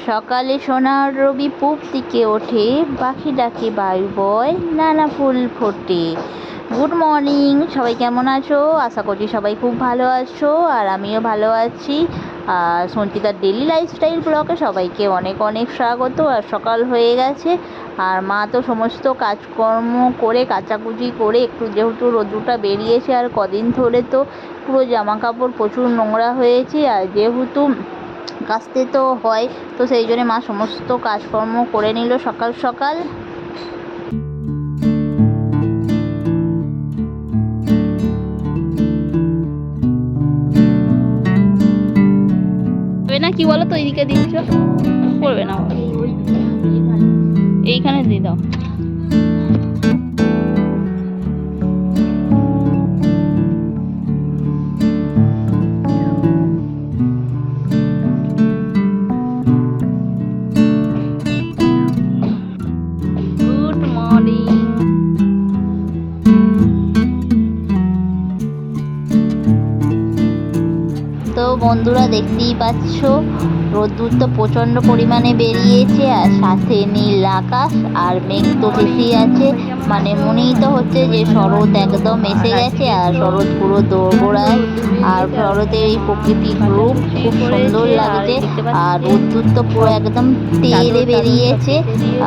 সকালে সোনার রবি পূব দিকে ওঠে, পাখি ডাকে বায়ু বয়, নানা ফুল ফোটে। গুড মর্নিং, সবাই কেমন আছো? আশা করছি সবাই খুব ভালো আছো, আর আমিও ভালো আছি। আর সঞ্চিতার ডেলি লাইফস্টাইল ব্লগে সবাইকে অনেক অনেক স্বাগত। আর সকাল হয়ে গেছে, আর মা তো সমস্ত কাজকর্ম করে কাচাকুচি করে, একটু যেহেতু রোদ্রুটা বেরিয়েছে আর কদিন ধরে তো পুরো জামা কাপড় প্রচুর নোংরা হয়েছে, আর যেহেতু কাচতে তো হয়, তো সেই জন্য মা সমস্ত কাজকর্ম করে নিল সকাল সকাল। না কি বলো তো, এইদিকে দিচ্ছ করবে না, এইখানে দিয়ে দাও। Good morning. তো বন্ধুরা, দেখতেই পাচ্ছ রোদ্দুর তো প্রচণ্ড পরিমাণে বেরিয়েছে, আর সাথে নীল আকাশ আর মেঘ তো বেশি আছে। মানে মনেই তো হচ্ছে যে শরৎ একদম এসে গেছে, আর শরৎ পুরো দোরগোড়ায়। আর শরতের এই প্রাকৃতিক রূপ খুব সুন্দর লাগছে, আর রোদ্দুর তো পুরো একদম তেলে বেরিয়েছে,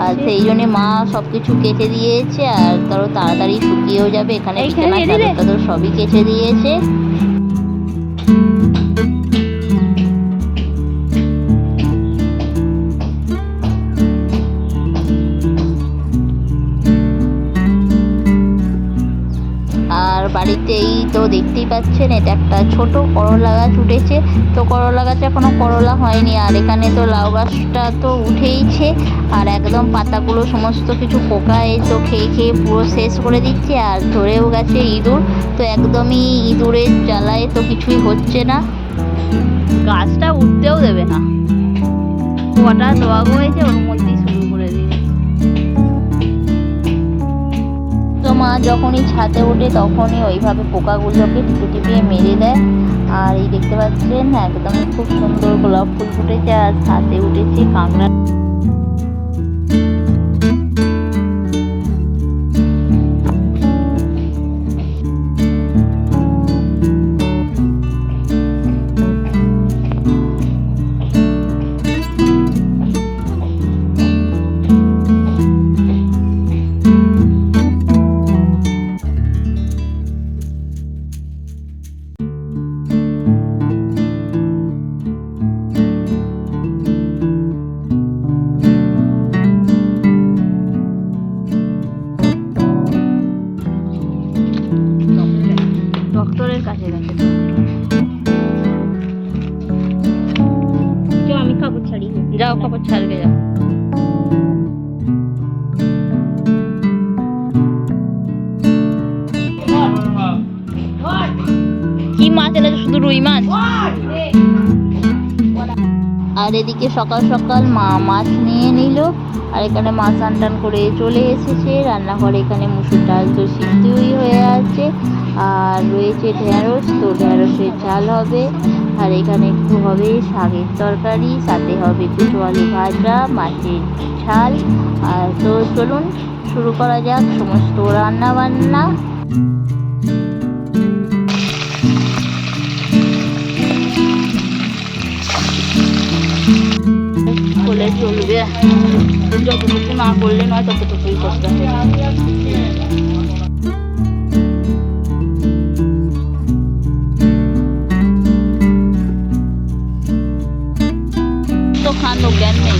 আর সেই জন্য মা সব কিছু কেচে দিয়েছে, আর তারও তাড়াতাড়ি শুকিয়েও যাবে। এখানে বিছানা চাদর টাদর সবই কেচে দিয়েছে। আর বাড়িতেই তো দেখতেই পাচ্ছেন, এটা একটা ছোট করলা গাছ উঠেছে। তো করলা গাছে এখনো করলা হয়নি, আর এখানে তো লাউ গাছটা তো উঠেইছে, আর একদম পাতাগুলো সমস্ত কিছু পোকায় তো খেয়ে খেয়ে পুরো শেষ করে দিচ্ছে, আর ধরেও গেছে ইঁদুর। তো একদমই ইঁদুরের জ্বালায় তো কিছুই হচ্ছে না, গাছটা উঠতেও দেবে না। কটা দোয়াগ হয়েছে ওর মধ্যেই শুরু করে দিয়ে। তো মা যখনই ছাদে ওঠে তখনই ওইভাবে পোকাগুলোকে টিপে টিপিয়ে মেরে দেয়। আর এই দেখতে পাচ্ছেন একদম খুব সুন্দর গোলাপ ফুল ফুটেছে, আর ছাদে উঠেছে কাঁকড়া। ডক্টরের কাছে গেছে। আমি কাপড় ছাড়ি, যাও কাপড় ছাড়বে যাও। কি মাছ এনেছো? শুধু রুই মাছ? আর এদিকে সকাল সকাল মা মাছ নিয়ে নিল, আর এখানে মাছ টান করে চলে এসেছে রান্নাঘরে। এখানে মুসুর ডাল তো সিদ্ধই হয়ে আছে, আর রয়েছে ঢেঁড়স, তো ঢেঁড়সের ঝাল হবে। আর এখানে একটু হবে শাকের তরকারি, সাথে হবে কুচো আলু ভাজা, মাছের ঝাল। আর তো চলুন শুরু করা যাক সমস্ত রান্না বান্না। করলে চলবে, যতটুকু না করলে নয় ততটুকুই করতে হবে। তো খান তো জ্ঞান নেই।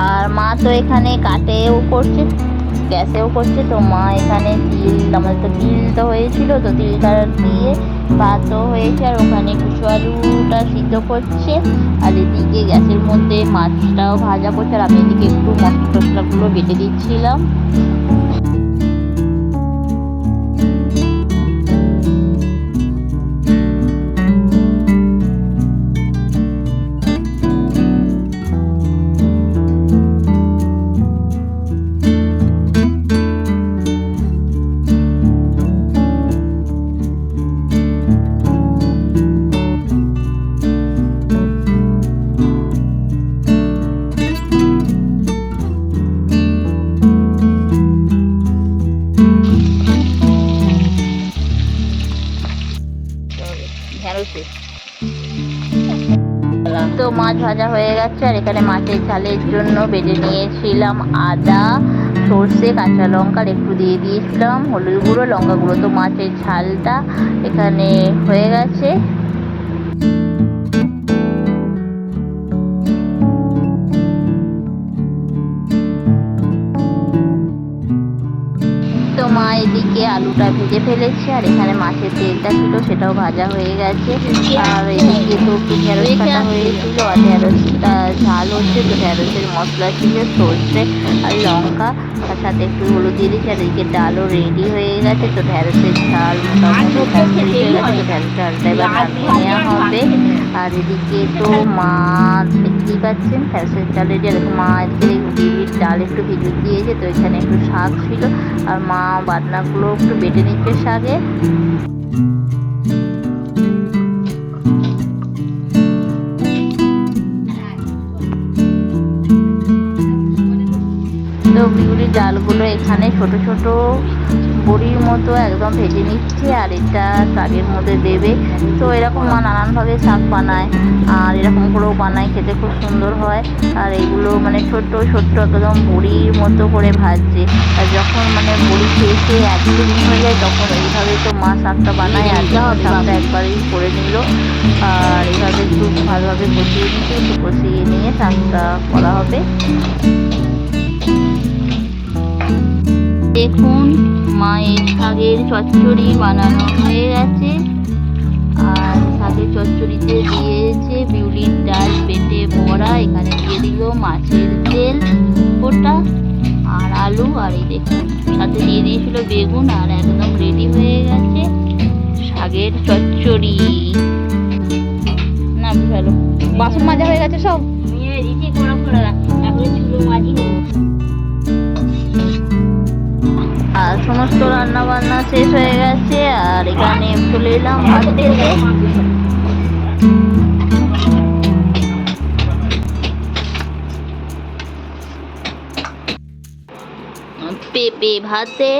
আর মা তো এখানে কাটেও করছে, গ্যাসেও করছে। তো মা এখানে তিল, আমাদের তো তিল তো হয়েছিল, তো তিলটা দিয়ে ভাতও হয়েছে, আর ওখানে কুচো আলুটা সিদ্ধ করছে, আর এদিকে গ্যাসের মধ্যে মাছটাও ভাজা করছে, আর আমি এদিকে একটু মশলা টসলাগুলো বেটে দিচ্ছিলাম। ঢেঁড়সে। তো মাছ ভাজা হয়ে গেছে, আর এখানে মাছের ঝালের জন্য বেটে নিয়েছিলাম আদা, সর্ষে, কাঁচা লঙ্কা একটু দিয়ে দিয়েছিলাম, হলুদ গুঁড়ো, লঙ্কা গুঁড়ো। তো মাছের ঝালটা এখানে হয়ে গেছে। তো মা এদিকে আলুটা ভেজে ফেলেছে, আর এখানে মাছের তেলটা ছিল সেটাও ভাজা হয়ে গেছে। আর এদিকে তো একটু ঢেঁড়স কাটা হয়েছিল, আর ঢেঁড়সটা ঝাল হচ্ছে। তো ঢেঁড়সের মশলা ছিল সর্ষে আর লঙ্কা, তার সাথে একটু হলুদ দিয়ে দিয়েছি। আর এদিকে ডালও রেডি হয়ে গেছে। তো ঢেঁড়সের ঝাল মোটামুটি কমপ্লিট হয়ে গেছে। তো ঢেঁড়স ঝালটা এবার নামিয়ে নেওয়া হবে। আর এদিকে তো মা দেখতেই পাচ্ছেন ঢেঁড়সের চাল রেডি। আর মা এদিকে বিউলির ডাল একটু ভিজে দিয়েছে। তো এখানে একটু শাক ছিল, আর মা বাটনাগুলো একটু বেটে নিচ্ছে শাকে। তো বিউলির ডালগুলো এখানে ছোট ছোট বড়ির মতো একদম ভেজে নিচ্ছে, আর এটা শাকের মধ্যে দেবে। তো এরকম মা নানানভাবে শাক বানায়, আর এরকম করেও বানায়, খেতে খুব সুন্দর হয়। আর এগুলো মানে ছোট্ট ছোট্ট একদম বড়ির মতো করে ভাজছে। আর যখন মানে বড়ি খেয়ে খেয়ে একদিন হয়ে যায়, তখন এইভাবে তো মা শাকটা বানায়। আর শাকটা একবারেই করে নিল, আর এইভাবে একটু ভালোভাবে কষিয়ে নিচ্ছে। একটু কষিয়ে নিয়ে শাকটা করা হবে। দেখুন মায়ের শাকের চচ্চড়ি বানানো হয়ে গেছে, আর শাকের চচ্চড়িতে দিয়েছে বিউলির ডাল বেটে বড়া, এখানে দিয়ে দিল মাছের তেল ওটা, আর আলু, আর এই দেখুন সাথে দিয়ে দিয়েছিল বেগুন। আর একদম রেডি হয়ে গেছে শাকের চচ্চড়ি। না ভালো বাসন মাজা হয়ে গেছে সব। আর সমস্ত রান্না বান্না শেষ হয়ে গেছে, আর এখানে চলে এলাম ভাত খেতে। পেঁপে ভাতে